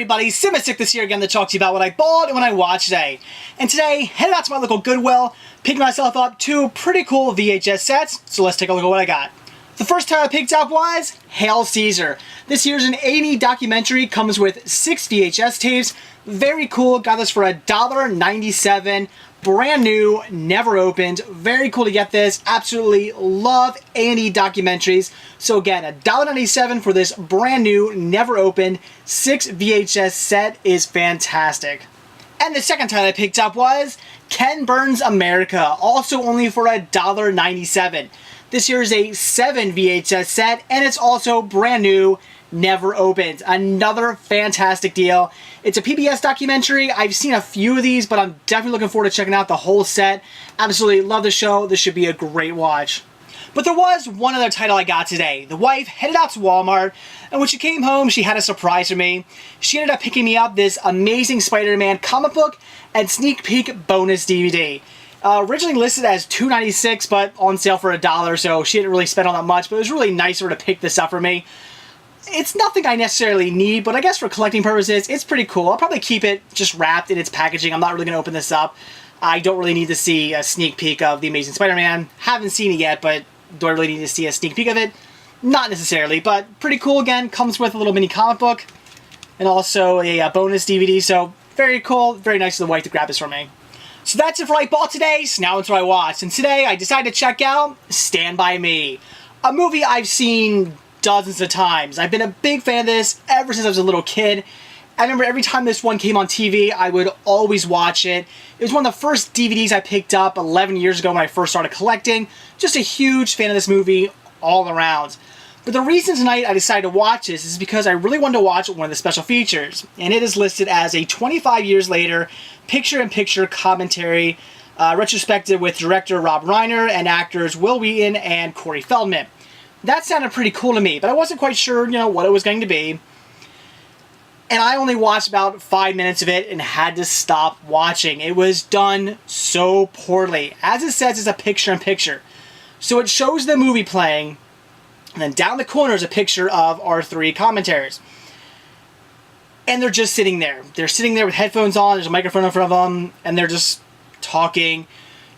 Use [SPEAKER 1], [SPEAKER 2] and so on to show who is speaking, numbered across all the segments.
[SPEAKER 1] everybody, Simasic this year again to talk to you about what I bought and what I watched today. And today, headed out to my local Goodwill, picking myself up two pretty cool VHS sets, so let's take a look at what I got. The first title I picked up was Hail Caesar. This year's an 80 documentary, comes with 6 VHS tapes. Very cool, got this for $1.97. Brand new, never opened. Very cool to get this. Absolutely love A&E documentaries. So again, $1.97 for this brand new, never opened 6 VHS set is fantastic. And the second title I picked up was Ken Burns' America, also only for $1.97. This year is a 7 VHS set, and it's also brand new, never opened. Another fantastic deal. It's a PBS documentary. I've seen a few of these, but I'm definitely looking forward to checking out the whole set. Absolutely love the show. This should be a great watch. But there was one other title I got today. The wife headed out to Walmart, and when she came home, she had a surprise for me. She ended up picking me up this amazing Spider-Man comic book and sneak peek bonus DVD. Originally listed as $2.96, but on sale for $1, so she didn't really spend all that much, but it was really nice of her to pick this up for me. It's nothing I necessarily need, but I guess for collecting purposes, it's pretty cool. I'll probably keep it just wrapped in its packaging. I'm not really going to open this up. I don't really need to see a sneak peek of The Amazing Spider-Man. Haven't seen it yet, but do I really need to see a sneak peek of it? Not necessarily, but pretty cool again. Comes with a little mini comic book and also a bonus DVD, so very cool. Very nice of the wife to grab this for me. So that's it for what I bought today, so now it's what I watched. And today I decided to check out Stand By Me, a movie I've seen dozens of times. I've been a big fan of this ever since I was a little kid. I remember every time this one came on TV, I would always watch it. It was one of the first DVDs I picked up 11 years ago when I first started collecting. Just a huge fan of this movie all around. But the reason tonight I decided to watch this is because I really wanted to watch one of the special features. And it is listed as a 25 years later picture-in-picture commentary retrospective with director Rob Reiner and actors Will Wheaton and Corey Feldman. That sounded pretty cool to me, but I wasn't quite sure, what it was going to be. And I only watched about 5 minutes of it and had to stop watching. It was done so poorly. As it says, it's a picture-in-picture. So it shows the movie playing, and then down the corner is a picture of our 3 commentators. And they're just sitting there. They're sitting there with headphones on, there's a microphone in front of them, and they're just talking.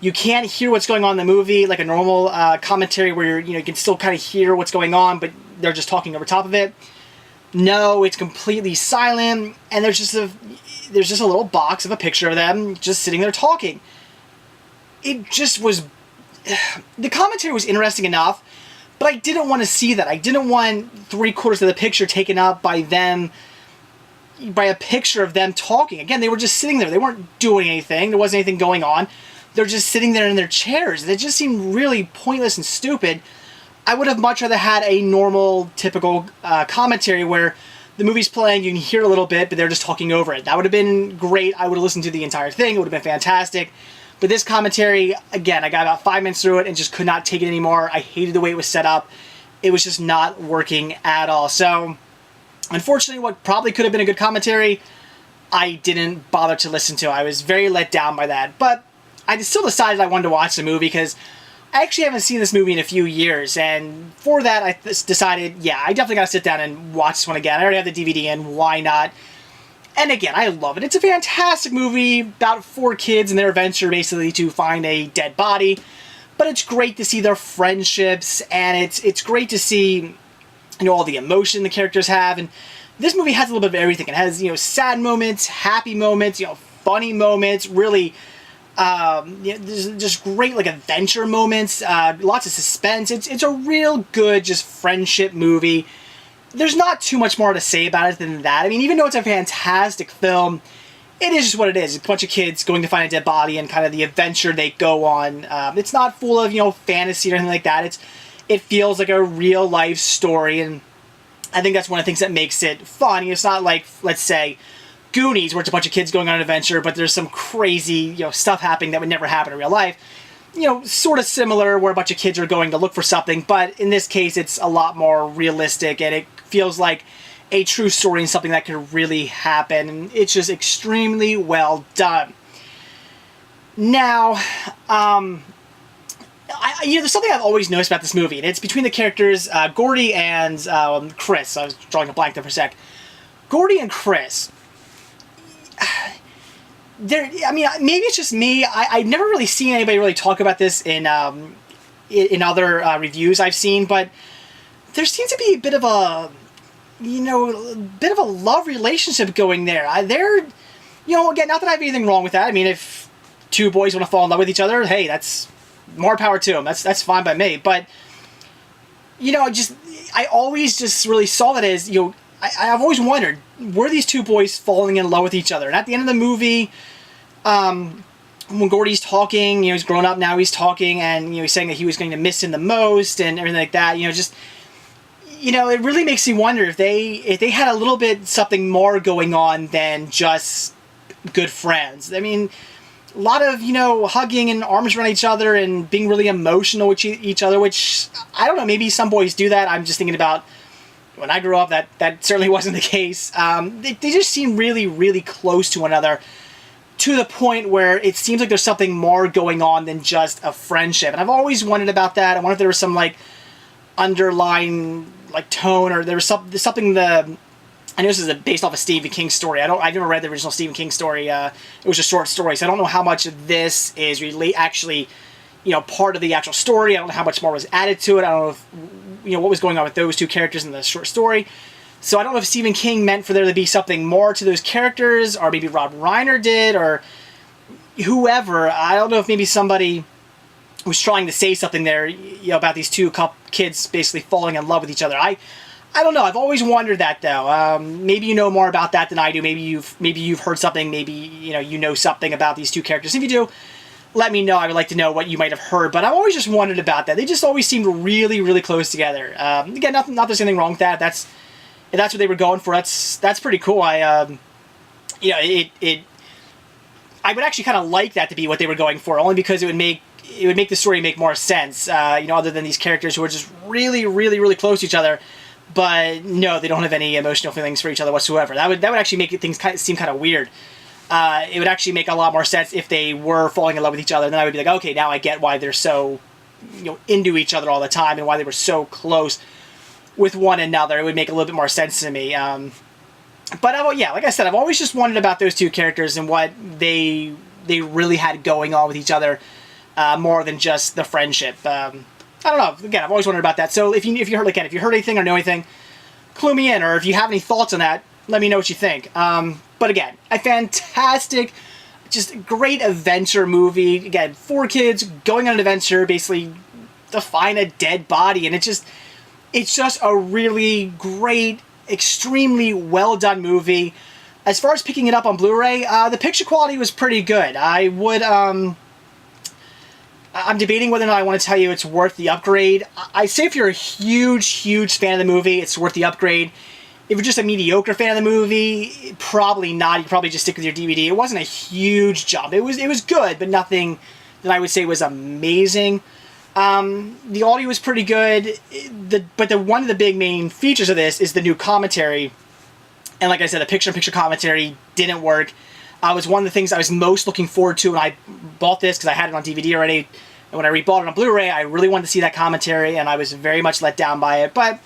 [SPEAKER 1] You can't hear what's going on in the movie like a normal commentary where you can still kind of hear what's going on, but they're just talking over top of it. No, it's completely silent, and there's just a little box of a picture of them just sitting there talking. It just was... The commentary was interesting enough, but I didn't want to see that. I didn't want 3/4 of the picture taken up by them, by a picture of them talking. Again, they were just sitting there. They weren't doing anything. There wasn't anything going on. They're just sitting there in their chairs. They just seemed really pointless and stupid. I would have much rather had a normal, typical commentary where the movie's playing, you can hear a little bit, but they're just talking over it. That would have been great. I would have listened to the entire thing. It would have been fantastic. But this commentary, again, I got about 5 minutes through it and just could not take it anymore. I hated the way it was set up. It was just not working at all. So, unfortunately, what probably could have been a good commentary, I didn't bother to listen to. I was very let down by that. But I still decided I wanted to watch the movie because I actually haven't seen this movie in a few years. And for that, I decided, yeah, I definitely got to sit down and watch this one again. I already have the DVD in. Why not? And again, I love it. It's a fantastic movie about 4 kids and their adventure basically to find a dead body. But it's great to see their friendships, and it's great to see all the emotion the characters have. And this movie has a little bit of everything. It has sad moments, happy moments, funny moments, really there's just great adventure moments, lots of suspense. It's a real good just friendship movie. There's not too much more to say about it than that. I mean, even though it's a fantastic film, it is just what it is. It's a bunch of kids going to find a dead body and kind of the adventure they go on. It's not full of, fantasy or anything like that. It feels like a real life story, and I think that's one of the things that makes it fun. It's not like, let's say, Goonies, where it's a bunch of kids going on an adventure, but there's some crazy, stuff happening that would never happen in real life. Sort of similar, where a bunch of kids are going to look for something, but in this case, it's a lot more realistic, and it feels like a true story and something that could really happen, and it's just extremely well done. Now, there's something I've always noticed about this movie, and it's between the characters Gordy and Chris. I was drawing a blank there for a sec. Gordy and Chris, I mean, maybe it's just me. I've never really seen anybody really talk about this in other reviews I've seen, but there seems to be a bit of a, love relationship going there. Again, not that I have anything wrong with that. I mean, if two boys want to fall in love with each other, hey, that's more power to them. That's fine by me. But, I always just really saw that as, I've always wondered, were these two boys falling in love with each other? And at the end of the movie, when Gordy's talking, he's grown up now, he's talking, and, he's saying that he was going to miss him the most and everything like that, it really makes me wonder if they had a little bit something more going on than just good friends. I mean, a lot of, hugging and arms around each other and being really emotional with each other, which, I don't know, maybe some boys do that. I'm just thinking about when I grew up, that certainly wasn't the case. They just seem really, really close to one another, to the point where it seems like there's something more going on than just a friendship. And I've always wondered about that. I wonder if there was some, underlying, tone, or there was something I know this is based off a Stephen King story. I've never read the original Stephen King story. It was a short story, so I don't know how much of this is actually, part of the actual story. I don't know how much more was added to it. I don't know if, what was going on with those two characters in the short story. So I don't know if Stephen King meant for there to be something more to those characters, or maybe Rob Reiner did, or whoever. I don't know if maybe somebody was trying to say something there, about these two kids basically falling in love with each other. I don't know. I've always wondered that, though. Maybe you know more about that than I do. Maybe you've heard something. Maybe you know something about these two characters. If you do, let me know. I would like to know what you might have heard. But I've always just wondered about that. They just always seemed really, really close together. Again, not there's anything wrong with that. If that's what they were going for, that's pretty cool. I would actually kind of like that to be what they were going for, only because it would make the story make more sense. Other than these characters who are just really, really, really close to each other. But no, they don't have any emotional feelings for each other whatsoever. That would actually make things seem kind of weird. It would actually make a lot more sense if they were falling in love with each other. Then I would be like, okay, now I get why they're so, into each other all the time, and why they were so close with one another. It would make a little bit more sense to me. But yeah, like I said, I've always just wondered about those two characters and what they really had going on with each other, more than just the friendship. I don't know. Again, I've always wondered about that. So if you heard anything or know anything, clue me in. Or if you have any thoughts on that, let me know what you think. But again, a fantastic, just great adventure movie. Again, 4 kids going on an adventure, basically to find a dead body, and it's just a really great, extremely well done movie. As far as picking it up on Blu-ray, the picture quality was pretty good. I'm debating whether or not I want to tell you it's worth the upgrade. I say if you're a huge, huge fan of the movie, it's worth the upgrade. If you're just a mediocre fan of the movie, probably not. You'd probably just stick with your DVD. It wasn't a huge jump. It was good, but nothing that I would say was amazing. The audio was pretty good. But one of the big main features of this is the new commentary. And like I said, the picture-in-picture commentary didn't work. It was one of the things I was most looking forward to when I bought this, because I had it on DVD already. And when I rebought it on Blu-ray, I really wanted to see that commentary, and I was very much let down by it. But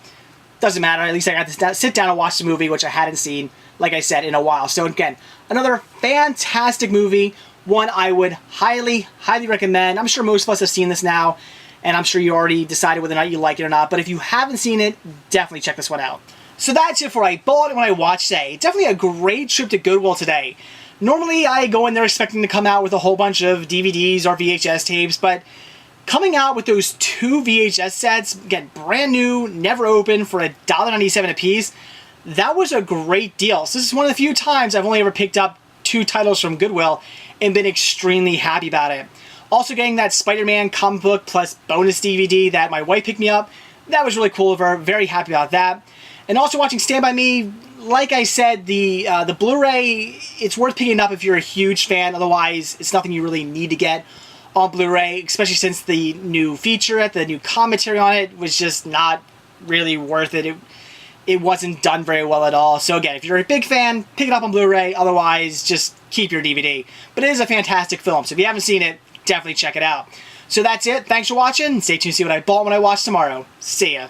[SPEAKER 1] doesn't matter. At least I got to sit down and watch the movie, which I hadn't seen, like I said, in a while. So again, another fantastic movie. One I would highly, highly recommend. I'm sure most of us have seen this now, and I'm sure you already decided whether or not you like it or not. But if you haven't seen it, definitely check this one out. So that's it for I bought it when I watched today. Definitely a great trip to Goodwill today. Normally, I go in there expecting to come out with a whole bunch of DVDs or VHS tapes, but coming out with those 2 VHS sets, again, brand new, never opened, for $1.97 a piece, that was a great deal. So this is one of the few times I've only ever picked up 2 titles from Goodwill and been extremely happy about it. Also getting that Spider-Man comic book plus bonus DVD that my wife picked me up, that was really cool of her, very happy about that. And also watching Stand By Me, like I said, the Blu-ray, it's worth picking up if you're a huge fan. Otherwise, it's nothing you really need to get on Blu-ray, especially since the new featurette, the new commentary on it was just not really worth it. It wasn't done very well at all. So again, if you're a big fan, pick it up on Blu-ray. Otherwise, just keep your DVD. But it is a fantastic film, so if you haven't seen it, definitely check it out. So that's it. Thanks for watching. Stay tuned to see what I bought when I watch tomorrow. See ya.